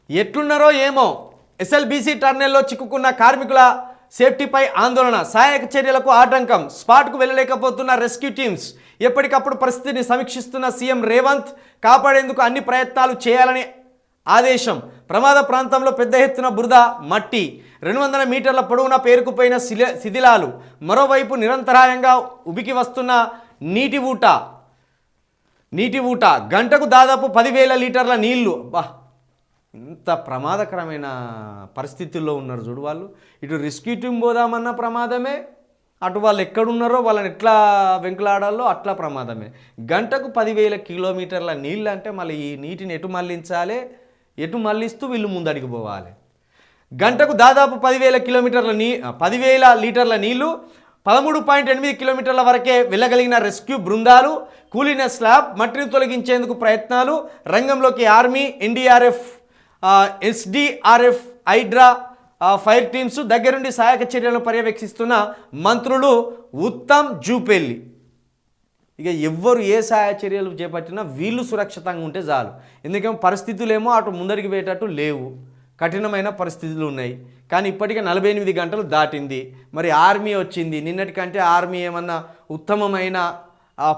ఎట్లున్నారో ఏమో ఎస్ఎల్బీసీ టర్నెల్లో చిక్కుకున్న కార్మికుల సేఫ్టీపై ఆందోళన, సహాయక చర్యలకు ఆటంకం, స్పాట్కు వెళ్ళలేకపోతున్న రెస్క్యూ టీమ్స్. ఎప్పటికప్పుడు పరిస్థితిని సమీక్షిస్తున్న సీఎం రేవంత్ కాపాడేందుకు అన్ని ప్రయత్నాలు చేయాలని ఆదేశం. ప్రమాద ప్రాంతంలో పెద్ద ఎత్తున బురద, మట్టి, 200 మీటర్ల పొడవున పేరుకుపోయిన శిథిలాలు, మరోవైపు నిరంతరాయంగా ఉబికి వస్తున్న నీటి ఊట, గంటకు దాదాపు 10,000 లీటర్ల నీళ్లు. ఇంత ప్రమాదకరమైన పరిస్థితుల్లో ఉన్నారు చూడు వాళ్ళు. ఇటు రెస్క్యూ టీమ్ పోదామన్న ప్రమాదమే, అటు వాళ్ళు ఎక్కడున్నారో వాళ్ళని ఎట్లా వెంకులాడాలో అట్లా ప్రమాదమే. గంటకు 10,000 కిలోమీటర్ల నీళ్ళు అంటే మళ్ళీ ఈ నీటిని ఎటు మళ్ళించాలి, ఎటు మళ్ళిస్తూ వీళ్ళు ముందడికి పోవాలి. గంటకు దాదాపు 10,000 లీటర్ల నీళ్లు, 13.8 కిలోమీటర్ల వరకే వెళ్ళగలిగిన రెస్క్యూ బృందాలు, కూలిన స్లాబ్, మట్టిని తొలగించేందుకు ప్రయత్నాలు. రంగంలోకి army, NDRF, SDRF, HYDRAA, fire teams. దగ్గరుండి సహాయక చర్యలను పర్యవేక్షిస్తున్న మంత్రులు ఉత్తమ్ జూపల్లి. ఇక ఎవ్వరు ఏ సహాయ చర్యలు చేపట్టినా వీళ్ళు సురక్షితంగా ఉంటే చాలు. ఎందుకంటే పరిస్థితులేమో అటు ముందరికి పోయేటట్టు లేవు, కఠినమైన పరిస్థితులు ఉన్నాయి. కానీ ఇప్పటికే 48 గంటలు దాటింది. మరి ఆర్మీ వచ్చింది, నిన్నటికంటే ఆర్మీ ఏమన్నా ఉత్తమమైన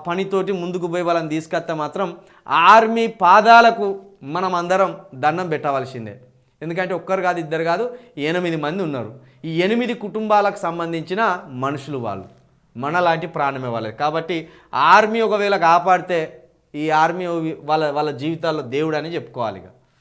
పనితోటి ముందుకు పోయి వాళ్ళని తీసుకొస్తే మాత్రం ఆర్మీ పాదాలకు మనం అందరం దండం పెట్టవలసిందే. ఎందుకంటే ఒక్కరు కాదు, ఇద్దరు కాదు, 8 మంది ఉన్నారు. ఈ 8 కుటుంబాలకు సంబంధించిన మనుషులు వాళ్ళు, మనలాంటి ప్రాణమే వాళ్ళది. కాబట్టి ఆర్మీ ఒకవేళ కాపాడితే ఈ ఆర్మీ వాళ్ళ జీవితాల్లో దేవుడు అని చెప్పుకోవాలి. ఇక